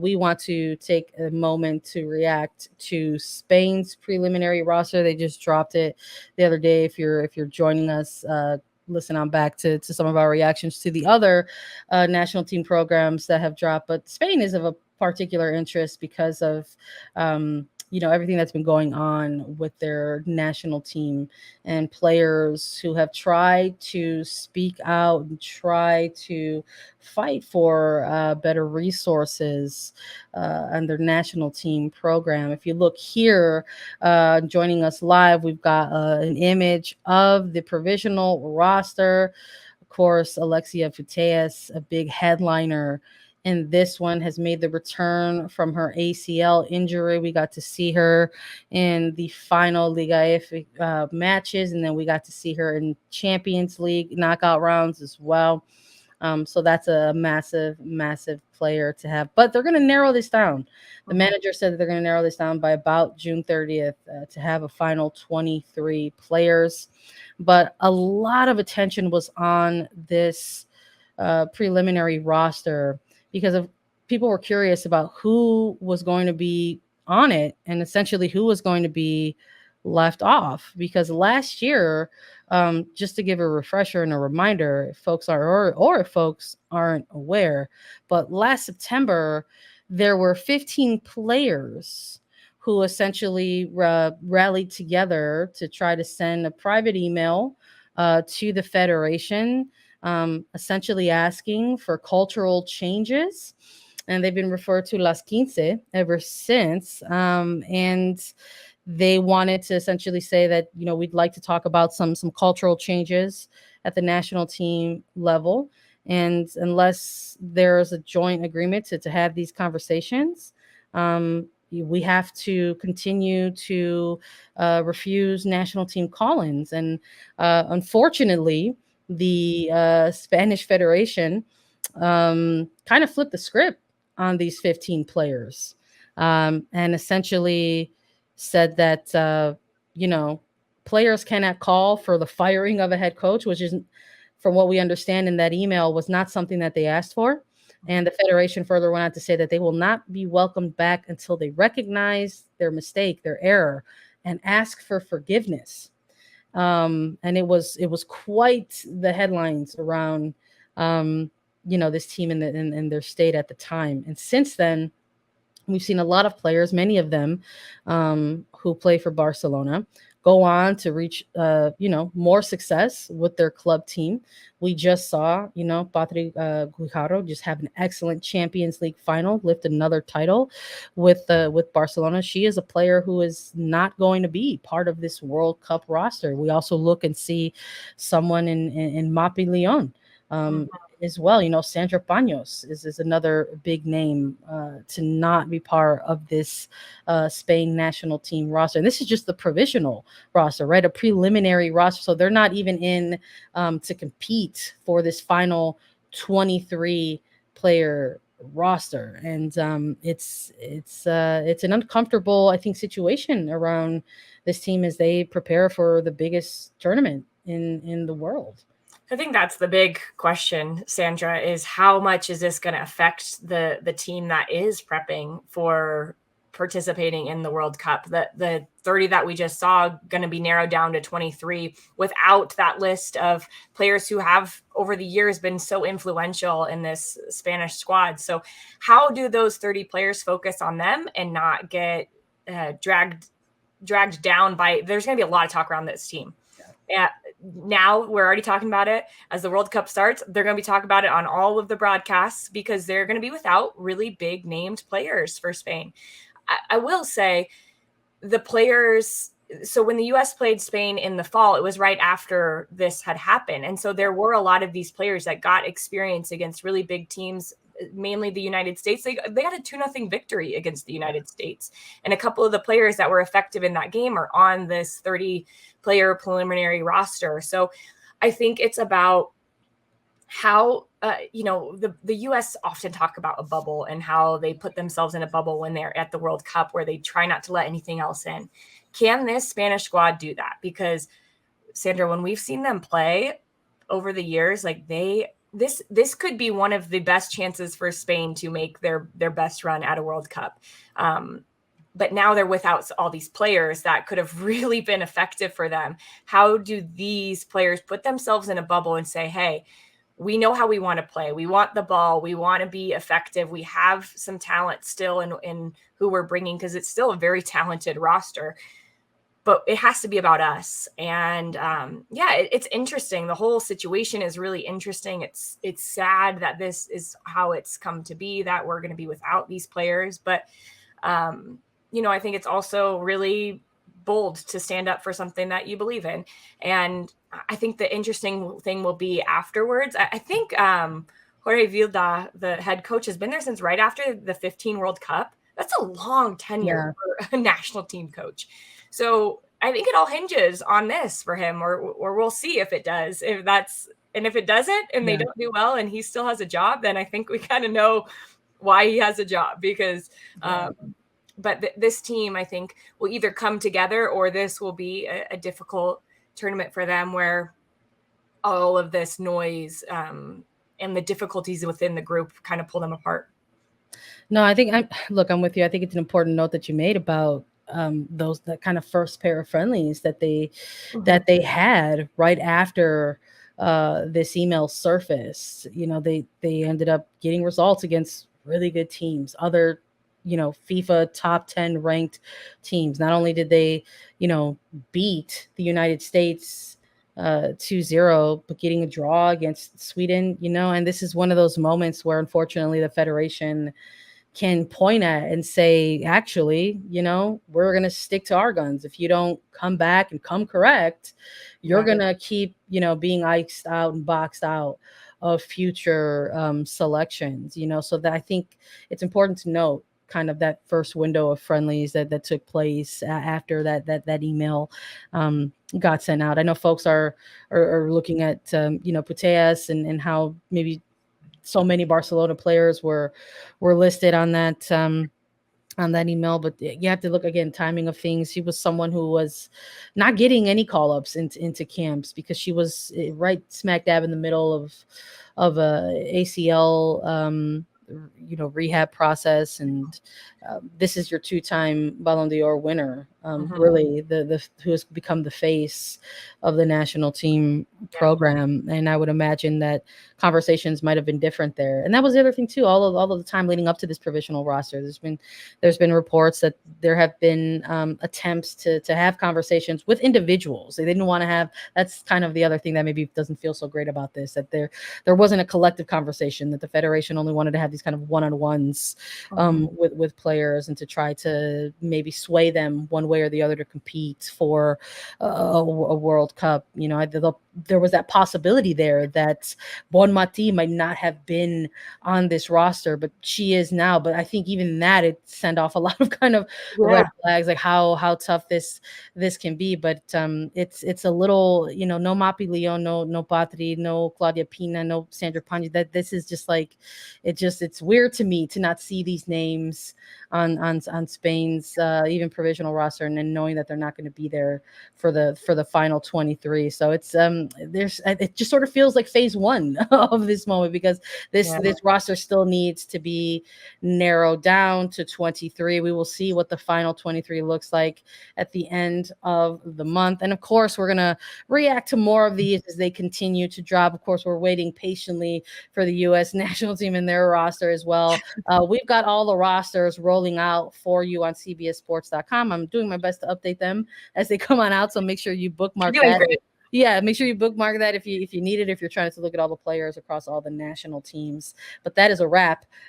We want to take a moment to react to Spain's preliminary roster. They just dropped it the other day. If you're joining us, listen on back to some of our reactions to the other national team programs that have dropped. But Spain is of a particular interest because of everything that's been going on with their national team and players who have tried to speak out and try to fight for better resources and their national team program. If you look here, joining us live, we've got an image of the provisional roster. Of course, Alexia Putellas, a big headliner in this one, has made the return from her ACL injury. We got to see her in the final Liga F matches, and then we got to see her in Champions League knockout rounds as well. So that's a massive, massive player to have. But they're going to narrow this down. The manager said that they're going to narrow this down by about June 30th to have a final 23 players. But a lot of attention was on this preliminary roster because of people were curious about who was going to be on it and essentially who was going to be left off. Because last year, just to give a refresher and a reminder, if folks are or if folks aren't aware, but last September there were 15 players who essentially rallied together to try to send a private email to the federation, essentially asking for cultural changes. And they've been referred to Las Quince ever since. And they wanted to essentially say that, we'd like to talk about some cultural changes at the national team level. And unless there's a joint agreement to have these conversations, we have to continue to refuse national team call-ins. And unfortunately, the Spanish Federation kind of flipped the script on these 15 players and essentially said that, players cannot call for the firing of a head coach, which is, from what we understand in that email, was not something that they asked for. And the federation further went on to say that they will not be welcomed back until they recognize their mistake, their error, and ask for forgiveness. And it was quite the headlines around, this team in their state at the time. And since then, we've seen a lot of players, many of them who play for Barcelona, go on to reach, more success with their club team. We just saw, Patrick Guijarro just have an excellent Champions League final, lift another title with Barcelona. She is a player who is not going to be part of this World Cup roster. We also look and see someone in Mapi Leon. As well, Sandra Paños is another big name to not be part of this Spain national team roster. And this is just the provisional roster, right? A preliminary roster. So they're not even in to compete for this final 23 player roster. And it's an uncomfortable, I think, situation around this team as they prepare for the biggest tournament in the world. I think that's the big question, Sandra, is how much is this going to affect the team that is prepping for participating in the World Cup? The 30 that we just saw going to be narrowed down to 23 without that list of players who have over the years been so influential in this Spanish squad. So how do those 30 players focus on them and not get dragged down by, there's going to be a lot of talk around this team. Now we're already talking about it as the World Cup starts. They're going to be talking about it on all of the broadcasts because they're going to be without really big named players for Spain. I will say the players. So when the U.S. played Spain in the fall, it was right after this had happened. And so there were a lot of these players that got experience against really big teams, mainly the United States. They got a 2-0 victory against the United States. And a couple of the players that were effective in that game are on this 30-player preliminary roster. So I think it's about how, the U.S. often talk about a bubble and how they put themselves in a bubble when they're at the World Cup where they try not to let anything else in. Can this Spanish squad do that? Because, Sandra, when we've seen them play over the years, like they this could be one of the best chances for Spain to make their best run at a World Cup. But now they're without all these players that could have really been effective for them. How do these players put themselves in a bubble and say, hey, we know how we want to play. We want the ball. We want to be effective. We have some talent still in who we're bringing, because it's still a very talented roster. But it has to be about us. And it's interesting. The whole situation is really interesting. It's sad that this is how it's come to be, that we're going to be without these players. But, I think it's also really bold to stand up for something that you believe in. And I think the interesting thing will be afterwards. I think Jorge Vilda, the head coach, has been there since right after the 2015 World Cup. That's a long tenure for a national team coach. So I think it all hinges on this for him, or we'll see if it does. If it doesn't, and they don't do well, and he still has a job, then I think we kind of know why he has a job, because but this team, I think, will either come together, or this will be a difficult tournament for them, where all of this noise and the difficulties within the group kind of pull them apart. No, I think I'm with you. I think it's an important note that you made about that kind of first pair of friendlies that they had right after this email surfaced. They ended up getting results against really good teams, other FIFA top 10 ranked teams. Not only did they beat the United States 2-0, but getting a draw against Sweden, and this is one of those moments where unfortunately the federation can point at and say, actually, we're going to stick to our guns. If you don't come back and come correct, you're going to keep, being iced out and boxed out of future selections, so that I think it's important to note kind of that first window of friendlies that took place after that email got sent out. I know folks are looking at, Putellas and how maybe so many Barcelona players were listed on that email, but you have to look again, timing of things. She was someone who was not getting any call-ups into camps because she was right smack dab in the middle of a ACL rehab process, and this is your two-time Ballon d'Or winner, really the who has become the face of the national team program. And I would imagine that conversations might have been different there. And that was the other thing too. All of the time leading up to this provisional roster, there's been reports that there have been attempts to have conversations with individuals. They didn't want to have. That's kind of the other thing that maybe doesn't feel so great about this. That there wasn't a collective conversation. That the federation only wanted to have these kind of one-on-ones with players, and to try to maybe sway them one way or the other to compete for a World Cup. There was that possibility there that Bonmati might not have been on this roster, but she is now. But I think even that, it sent off a lot of kind of red flags, like how tough this can be. But it's a little, no Mapi Leon, no Patri, no Claudia Pina, no Sandra Pani. That this is just like, it's weird to me to not see these names on Spain's even provisional roster, and then knowing that they're not going to be there for the final 23. So it's it just sort of feels like phase one of this moment, because this roster still needs to be narrowed down to 23. We will see what the final 23 looks like at the end of the month, and of course we're going to react to more of these as they continue to drop. Of course, we're waiting patiently for the U.S. national team and their roster as well. We've got all the rosters rolling out for you on CBSSports.com. I'm doing my best to update them as they come on out, so make sure you bookmark that. Great. Yeah, make sure you bookmark that if you need it, if you're trying to look at all the players across all the national teams. But that is a wrap